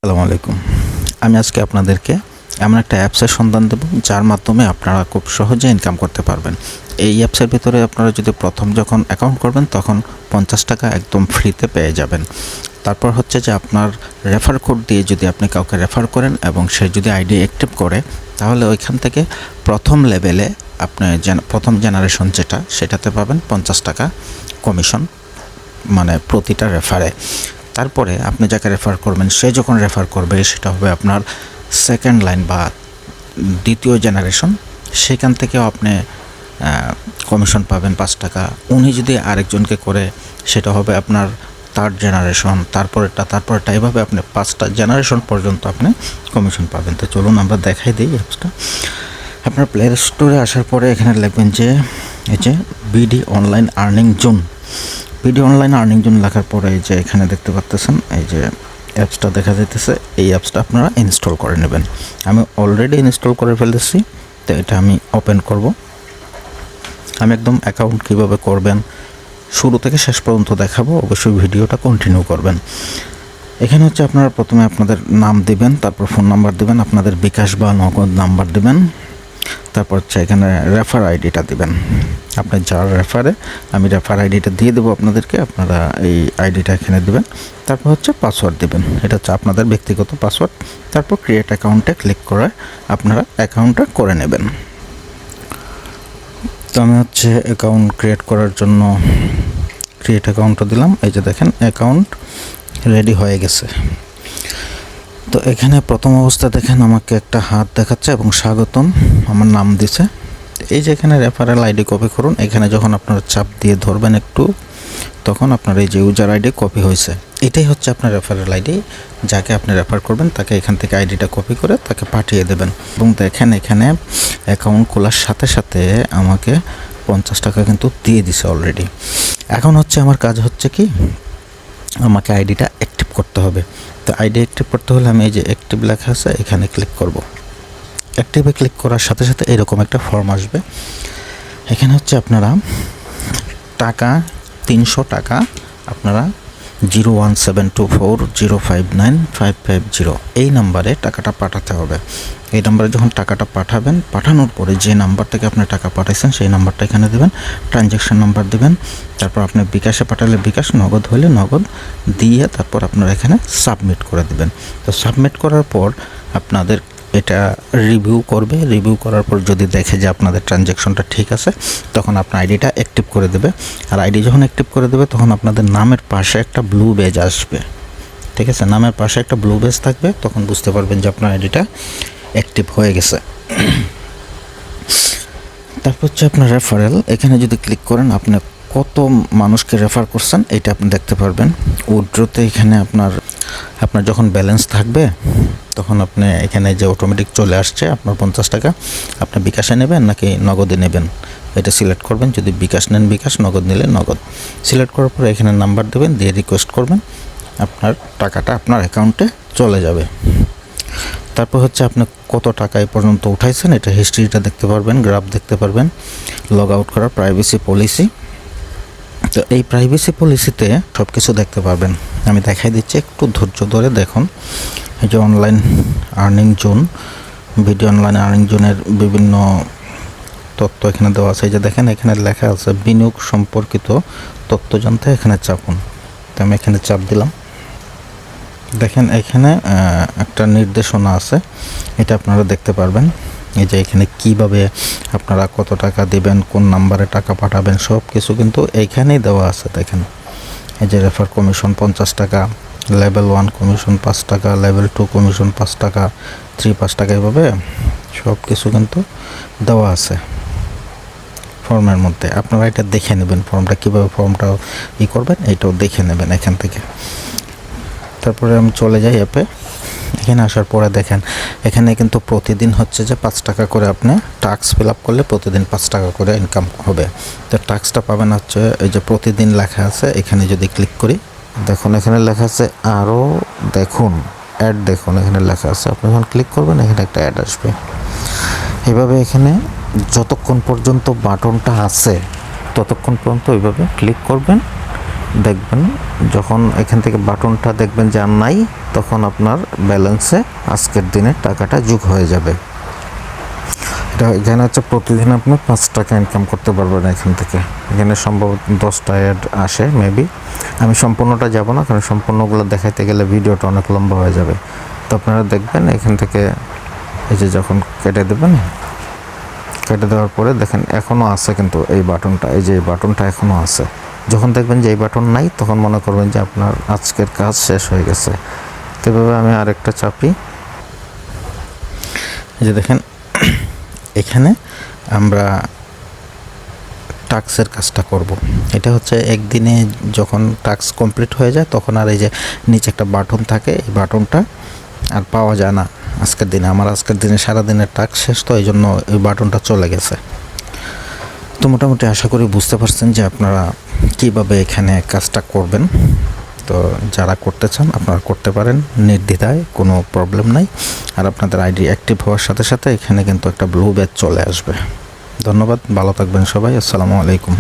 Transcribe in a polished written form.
আসসালামু আলাইকুম। আমি আজকে আপনাদেরকে এমন একটা অ্যাপসের সন্ধান দেব যার মাধ্যমে আপনারা খুব সহজে ইনকাম করতে পারবেন। এই অ্যাপসের ভিতরে আপনারা যদি প্রথম যখন অ্যাকাউন্ট করবেন তখন 50 টাকা একদম ফ্রিতে পেয়ে যাবেন। তারপর হচ্ছে যে আপনার রেফার কোড দিয়ে যদি আপনি কাউকে রেফার করেন এবং সে যদি আইডি অ্যাক্টিভ করে তাহলে ওইখান থেকে প্রথম লেভেলে আপনি প্রথম জেনারেশন যেটা সেটাতে পাবেন 50 টাকা কমিশন, মানে প্রতিটা রেফারে। তারপরে আপনি যাকে রেফার করবেন সে যখন রেফার করবে সেটা হবে আপনার সেকেন্ড লাইন বা দ্বিতীয় জেনারেশন, সেখান থেকেও আপনি কমিশন পাবেন 5 টাকা। উনি যদি আরেকজনকে করে সেটা হবে আপনার থার্ড জেনারেশন, তারপরেরটা এভাবে আপনি 5টা জেনারেশন পর্যন্ত আপনি কমিশন পাবেন। তো চলুন আমরা দেখাই দিই অ্যাপসটা। আপনার প্লে স্টোরে আসার পরে এখানে লিখবেন যে এই যে BD online earning zone. Video online earning zone লেখার পরে এই যে এখানে দেখতে পাচ্ছেন এই যে অ্যাপসটা দেখা যাইতেছে, এই অ্যাপসটা আপনারা ইনস্টল করে নেবেন। আমি অলরেডি ইনস্টল করে ফেলেছি, তো এটা আমি ওপেন করব। আমি একদম অ্যাকাউন্ট কীভাবে করবেন শুরু থেকে শেষ পর্যন্ত দেখাবো, অবশ্যই ভিডিওটা কন্টিনিউ করবেন। এখানে হচ্ছে আপনারা প্রথমে আপনাদের নাম দিবেন, তারপর ফোন নাম্বার দিবেন, আপনাদের বিকাশ বা নগদ নাম্বার দিবেন, তারপর হচ্ছে এখানে রেফার আইডিটা দিবেন। আপনি যার রেফারে, আমি রেফার আইডিটা দিয়ে দেবো আপনাদেরকে, আপনারা এই আইডিটা এখানে দেবেন। তারপর হচ্ছে পাসওয়ার্ড দেবেন, এটা হচ্ছে আপনাদের ব্যক্তিগত পাসওয়ার্ড। তারপর ক্রিয়েট অ্যাকাউন্টে ক্লিক করে আপনারা অ্যাকাউন্টটা করে নেবেন। তো আমি হচ্ছে অ্যাকাউন্ট ক্রিয়েট করার জন্য ক্রিয়েট অ্যাকাউন্টটা দিলাম। এই যে দেখেন অ্যাকাউন্ট রেডি হয়ে গেছে। তো এখানে প্রথম অবস্থা দেখেন আমাকে একটা হাত দেখাচ্ছে এবং স্বাগতম আমার নাম দিছে। এই যে এখানে রেফারেল আইডি কপি করুন, এখানে যখন আপনারা চাপ দিয়ে ধরবেন একটু তখন আপনার এই যে ইউজার আইডি কপি হয়েছে, এটাই হচ্ছে আপনার রেফারেল আইডি। যাকে আপনি রেফার করবেন তাকে এখান থেকে আইডিটা কপি করে তাকে পাঠিয়ে দেবেন। এবং দেখেন এখানে অ্যাকাউন্ট খোলার সাথে সাথে আমাকে 50 টাকা কিন্তু দিয়ে দিছে অলরেডি। এখন হচ্ছে আমার কাজ হচ্ছে কি, আমাকে আইডিটা অ্যাক্টিভ করতে হবে। তো আইডি অ্যাক্টিভ করতে হলে আমি এই যে অ্যাক্টিভ লেখা আছে এখানে ক্লিক করব। অ্যাক্টিভে ক্লিক করার সাথে সাথে এরকম একটা ফর্ম আসবে। এখানে হচ্ছে আপনারা টাকা 300 টাকা আপনারা 01724059550 এই নাম্বারে টাকাটা পাঠাতে হবে। এই নাম্বারে যখন টাকাটা পাঠাবেন, পাঠানোর পরে যে নাম্বার থেকে আপনি টাকা পাঠাইছেন সেই নাম্বারটা এখানে দেবেন, ট্রানজ্যাকশন নাম্বার দেবেন, তারপর আপনি বিকাশে পাঠালে বিকাশ, নগদ হলে নগদ দিয়ে তারপর আপনারা এখানে সাবমিট করে দেবেন। তো সাবমিট করার পর আপনাদের এটা রিভিউ করবে। রিভিউ করার পর যদি দেখে যে আপনাদের ট্রানজ্যাকশনটা ঠিক আছে তখন আপনার আইডিটা অ্যাক্টিভ করে দেবে। আর আইডি যখন অ্যাক্টিভ করে দেবে তখন আপনাদের নামের পাশে একটা ব্লু বেজ আসবে, ঠিক আছে? নামের পাশে একটা ব্লু বেজ থাকবে, তখন বুঝতে পারবেন যে আপনার আইডিটা অ্যাক্টিভ হয়ে গেছে। তারপর হচ্ছে আপনার রেফারেল, এখানে যদি ক্লিক করেন আপনি কত মানুষকে রেফার করছেন এটা আপনি দেখতে পারবেন। উইথড্রতে এখানে আপনার যখন ব্যালেন্স থাকবে তখন আপনি এখানে যে অটোমেটিক চলে আসছে আপনার 50 টাকা, আপনি বিকাশে নেবেন নাকি নগদে নেবেন এটা সিলেক্ট করবেন। যদি বিকাশ নেন বিকাশ, নগদ নিলে নগদ। সিলেক্ট করার পরে এখানে নাম্বার দেবেন, দিয়ে রিকোয়েস্ট করবেন, আপনার টাকাটা আপনার অ্যাকাউন্টে চলে যাবে। তারপর হচ্ছে আপনি কত টাকা এ পর্যন্ত উঠাইছেন এটা হিস্ট্রিটা দেখতে পারবেন, গ্রাফ দেখতে পারবেন। লগ আউট করার প্রাইভেসি পলিসি, তো এই প্রাইভেসি পলিসিতে সব কিছু দেখতে পারবেন। আমি দেখাই দিচ্ছি, একটু ধৈর্য ধরে দেখুন। এই যে online earning zone, video online earning জোনের বিভিন্ন তথ্য এখানে দেওয়া আছে। এই যে দেখেন এখানে লেখা আছে বিনিয়োগ সম্পর্কিত তথ্য জানতে এখানে চাপুন। তো আমি এখানে চাপ দিলাম। দেখেন এখানে একটা নির্দেশনা আছে, এটা আপনারা দেখতে পারবেন। এই যে এখানে কিভাবে আপনারা কত টাকা দিবেন, কোন নাম্বারে টাকা পাঠাবেন, সব কিছু কিন্তু এইখানেই দেওয়া আছে। দেখেন এই যে রেফার কমিশন 50 টাকা, লেভেল 1 কমিশন 5 টাকা, লেভেল 2 কমিশন 5 টাকা, 3 5 টাকা, এভাবে সব কিছু কিন্তু দেওয়া আছে ফর্মের মধ্যে। আপনারা এটা দেখে নেবেন, ফর্মটা কীভাবে ফর্মটা করবেন এইটাও দেখে নেবেন এখান থেকে। তারপরে আমি চলে যাই অ্যাপে। এখানে আসার পরে দেখেন এখানে কিন্তু প্রতিদিন হচ্ছে যে 5 টাকা করে আপনি টাস্ক ফিল আপ করলে প্রতিদিন 5 টাকা করে ইনকাম হবে। তো টাস্কটা পাবেন হচ্ছে এই যে প্রতিদিন লেখা আছে, এখানে যদি ক্লিক করি দেখুন এখানে লেখা আছে আরও দেখুন, অ্যাড দেখুন এখানে লেখা আছে। আপনি যখন ক্লিক করবেন এখানে একটা অ্যাড আসবে। এভাবে এখানে যতক্ষণ পর্যন্ত বাটনটা আছে ততক্ষণ পর্যন্ত ওইভাবে ক্লিক করবেন, দেখবেন যখন এখান থেকে বাটনটা দেখবেন যে আর নাই, তখন আপনার ব্যালেন্সে আজকের দিনের টাকাটা যোগ হয়ে যাবে। এটা এখানে হচ্ছে প্রতিদিন আপনি 5 টাকা ইনকাম করতে পারবেন এখান থেকে। এখানে সম্ভবত 10টা অ্যাড আসে মেবি। আমি সম্পূর্ণটা যাব না, কারণ সম্পূর্ণগুলো দেখাইতে গেলে ভিডিওটা অনেক লম্বা হয়ে যাবে। তো আপনারা দেখবেন এখান থেকে এই যে যখন কেটে দেবেন, কেটে দেওয়ার পরে দেখেন এখনও আছে কিন্তু এই বাটনটা, এই যে এই বাটনটা এখনও আছে। যখন দেখবেন যে এই বাটন নাই, তখন মনে করবেন যে আপনার আজকের কাজ শেষ হয়ে গেছে। তো এভাবে আমি আরেকটা চাপি, এই যে দেখেন এখানে আমরা টাস্কের কাজটা করব। এটা হচ্ছে একদিনে যখন টাস্ক কমপ্লিট হয়ে যায়, তখন আর এই যে নিচে একটা বাটন থাকে, এই বাটনটা আর পাওয়া যায় না আজকের দিনে। আমার আজকের দিনে সারাদিনের টাস্ক শেষ, তো এই জন্য এই বাটনটা চলে গেছে। তো মোটামুটি আশা করি বুঝতে পারছেন যে আপনারা কীভাবে এখানে কাজটা করবেন। তো যারা করতে চান আপনারা করতে পারেন নির্দ্বিধায়, কোনো প্রবলেম নাই। আর আপনাদের আইডি অ্যাক্টিভ হওয়ার সাথে সাথে এখানে কিন্তু একটা ব্লু ব্যাজ চলে আসবে। ধন্যবাদ, ভালো থাকবেন সবাই, আসসালামু আলাইকুম।